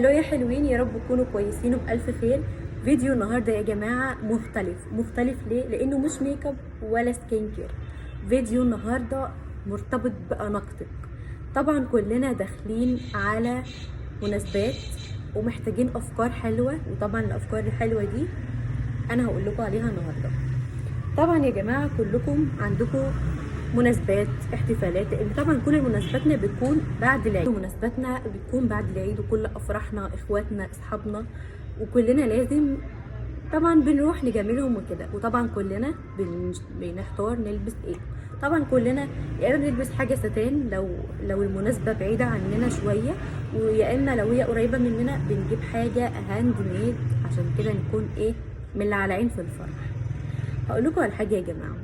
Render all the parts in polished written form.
لو يا حلوين، يا رب تكونوا كويسين وبألف خير. فيديو النهارده يا جماعه مختلف ليه؟ لانه مش ميك اب ولا سكين كير. فيديو النهارده مرتبط بأناقتك. طبعا كلنا داخلين على مناسبات ومحتاجين افكار حلوه، وطبعا الافكار الحلوه دي انا هقول لكم عليها النهارده. طبعا يا جماعه كلكم عندكم مناسبات، احتفالات، لان طبعا كل مناسباتنا بتكون بعد العيد، وكل افراحنا، اخواتنا، اصحابنا، وكلنا لازم طبعا بنروح نجاملهم وكده. وطبعا كلنا بنحتار نلبس ايه. طبعا كلنا يا اما بنلبس حاجه ستان لو المناسبه بعيده عننا شويه، ويا اما لو هي قريبه مننا بنجيب حاجه هاند ميد عشان كده نكون ايه، من اللي على عين في الفرح. هقول لكم على حاجه يا جماعه،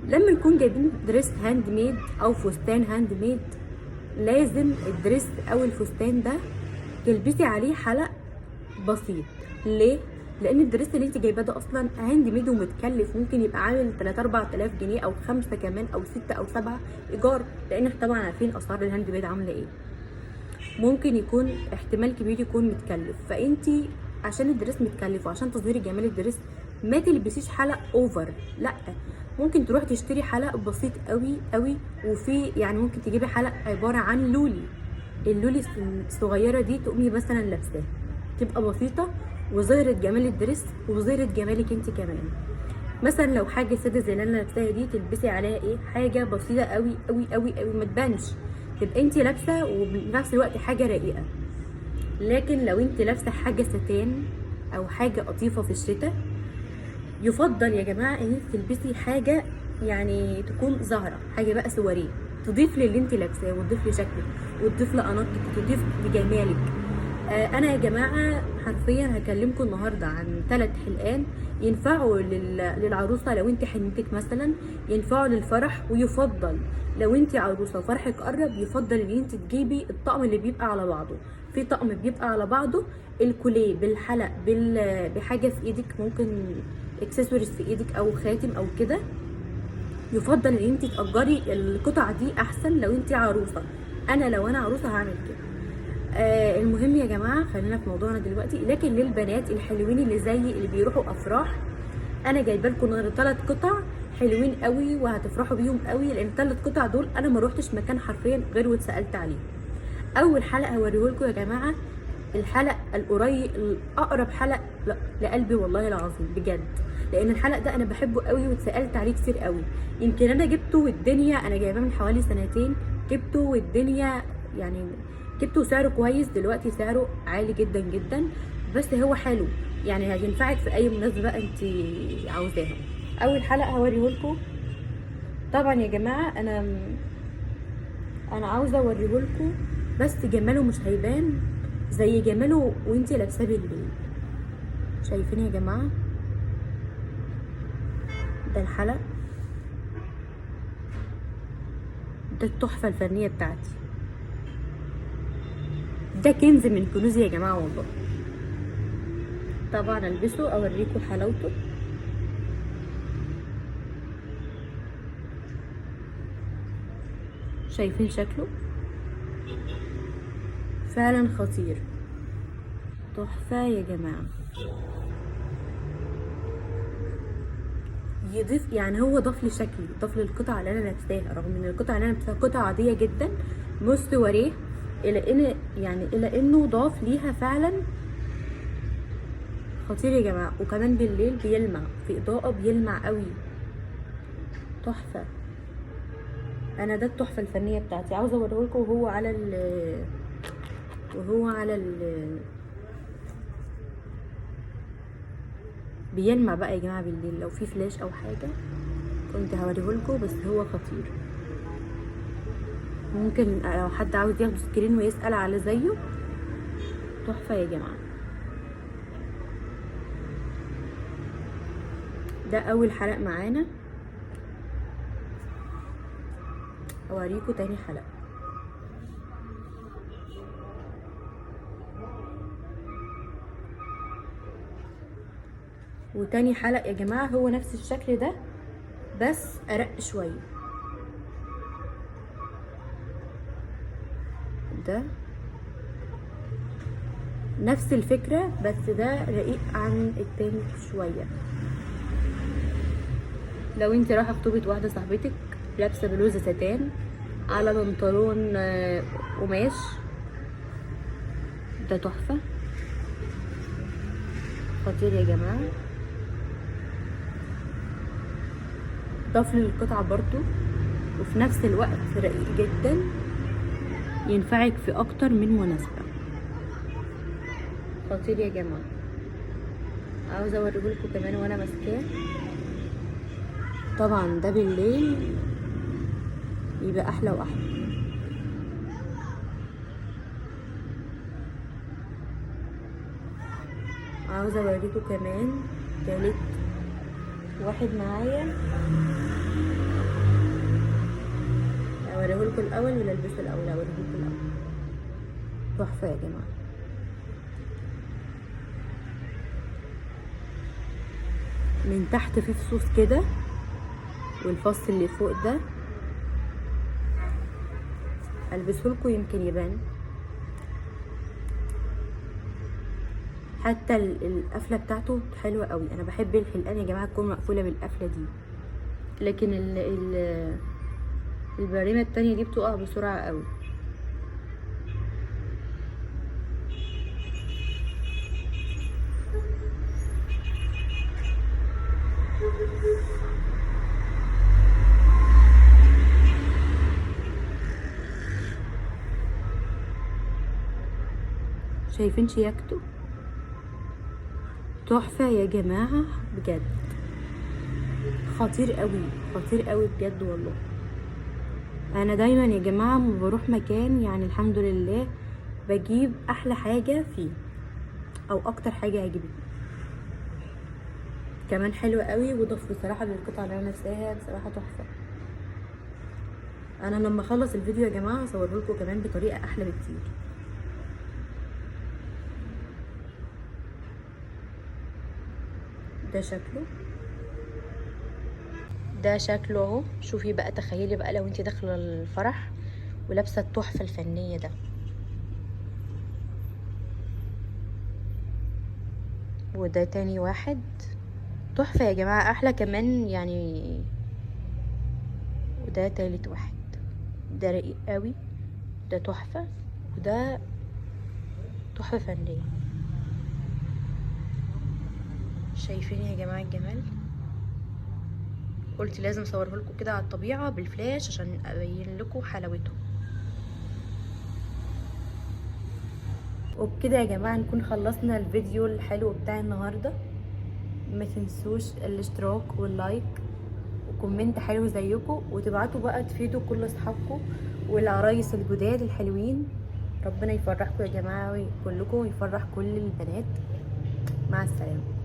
لما نكون جايبين دريس هاند ميد او فستان هاند ميد، لازم الدريس او الفستان ده تلبسي عليه حلق بسيط. ليه؟ لان الدريس اللي انت جايباه ده اصلا هاند ميد ومتكلف، ممكن يبقى عامل 3 4000 جنيه او 5 كمان او 6 او 7 ايجار، لان احنا طبعا عارفين اسعار الهاند ميد عامله ايه. ممكن يكون احتمال كبير يكون متكلف، فانتي عشان الدريس متكلف وعشان تظهري جمال الدريس ما تلبسيش حلق اوفر، لا. ممكن تروح تشتري حلق بسيط قوي قوي، وفي يعني ممكن تجيبي حلق عباره عن اللولي الصغيره دي، تقومي مثلا لابساها، تبقى بسيطه وظهرت جمال الدريس وظهرت جمالك انت كمان. مثلا لو حاجه ساده زي اللي انا لابساها دي، تلبسي عليها ايه، حاجه بسيطه قوي قوي قوي قوي ما تبانش، تبقى انت لابسه وبنفس الوقت حاجه رقيقه. لكن لو انت لابسه حاجه ستان او حاجه قطيفه في الشتاء، يفضل يا جماعه ان انت تلبسي حاجه يعني تكون ظاهره، حاجه بقى سواريه، تضيف للي انت لابساه وتضيف لشكلك وتضيف لاناقتك وتضيف لجمالك. انا يا جماعه حرفيا هكلمكم النهارده عن 3 حلقان ينفعوا للعروسه لو انت حنتك مثلا، ينفعوا للفرح. ويفضل لو انت عروسه وفرحك قرب، يفضل ان انت تجيبي الطقم اللي بيبقى على بعضه. في طقم بيبقى على بعضه، الكوليه بالحلق بحاجه في ايدك، ممكن اكسسوارز في ايدك او خاتم او كده. يفضل ان انت تأجري القطع دي احسن لو انت عروسه. لو انا عروسه هعمل كده. المهم يا جماعه خلينا في موضوعنا دلوقتي. لكن للبنات الحلوين اللي زي اللي بيروحوا افراح، انا جايبه لكم 3 قطع حلوين قوي وهتفرحوا بيهم قوي، لان ال3 قطع دول انا ما روحتش مكان حرفيا غير واتسالت عليه. اول حلقه هوريهولكم يا جماعه، الحلق القريب الاقرب حلق لقلبي والله العظيم بجد، لان الحلق ده انا بحبه قوي واتسالت عليه كتير قوي. يمكن انا جبته والدنيا، انا جايباه من حوالي 2 سنين، جبته والدنيا يعني جبته سعره كويس، دلوقتي سعره عالي جدا جدا، بس هو حلو يعني هينفعك في اي مناسبه انت عاوزاها. اول حلقه هوريهولكم طبعا يا جماعه، انا عاوزه اوريهولكم، بس جماله مش هيبان زي جماله وانتي لابساه بالليل. شايفين يا جماعه؟ ده الحلق، ده التحفه الفنيه بتاعتي، ده كنز من كنوزي يا جماعه والله. طبعا البسه اوريكم حلاوته. شايفين شكله؟ فعلا خطير، تحفه يا جماعه. يضيف يعني، هو ضاف لي شكلي، ضاف للقطعه اللي انا لابساها، رغم ان القطعه اللي انا لابساها قطعه عاديه جدا مستوريه، الى انه ضاف ليها فعلا. خطير يا جماعه، وكمان بالليل بيلمع في اضاءه، بيلمع قوي، تحفه. انا ده التحفه الفنيه بتاعتي، عاوزه اوريهولكم وهو على ال بيلمع بقى يا جماعه بالليل. لو في فلاش او حاجه كنت هوريهولكم، بس هو خطير. ممكن لو حد عاوز ياخد سكرين ويسأل على زيه، تحفه يا جماعه. ده اول حلقه معانا، اوريكم تاني حلقه. وتاني حلقه يا جماعه هو نفس الشكل ده بس ارق شويه. ده نفس الفكرة بس ده رقيق عن التاني شوية. لو انت رايحة خطوبة واحدة صاحبتك لابسة بلوزة ستان على بنطلون قماش، ده تحفة خطير يا جماعة. ضاف للقطعة برضو، وفي نفس الوقت رقيق جدا ينفعك في اكتر من مناسبة. خطير يا جماعة. عاوزة اوريهولكوا كمان وانا ماسكاه. طبعا ده بالليل يبقى احلى واحلى. عاوزة اوريكم كمان تالت واحد معايا. اوريهولكوا الاول ولا البسه الاول؟ اوريهولكوا الاول. تحفة يا جماعة. من تحت في فصوص كده، والفص اللي فوق ده البسهولكوا يمكن يبان. حتى القفله بتاعته حلوه قوي. انا بحب الحلقان يا جماعه تكون مقفوله بالقفله دي، لكن البريمه التانية دي بتقع بسرعه قوي. شايفين شياكته؟ تحفه يا جماعه بجد. خطير قوي، خطير قوي بجد والله. انا دايما يا جماعه لما بروح مكان يعني الحمد لله بجيب احلى حاجه فيه او اكتر حاجه عجبتني. كمان حلوه قوي، وضف بصراحه للقطعه اللي انا لابساها بصراحه تحفه. انا لما اخلص الفيديو يا جماعه هصوره لكم كمان بطريقه احلى بكتير. ده شكله، ده شكله اهو. شوفي بقى، تخيلي بقى لو انت داخله الفرح ولابسه التحفه الفنيه ده. وده تاني واحد تحفه يا جماعه، احلى كمان يعني. وده تالت واحد، ده رقيق قوي، ده تحفه، وده تحفه فنيه. شايفين يا جماعه الجمال؟ قلت لازم اصوره لكم كده على الطبيعه بالفلاش عشان ابين لكم حلاوته. وبكده يا جماعه نكون خلصنا الفيديو الحلو بتاع النهارده. ما تنسوش الاشتراك واللايك وكومنت حلو زيكم، وتبعتوا بقى تفيدوا كل اصحابكم والعرايس الجداد الحلوين. ربنا يفرحكم يا جماعه كلكم، ويفرح كل البنات. مع السلامه.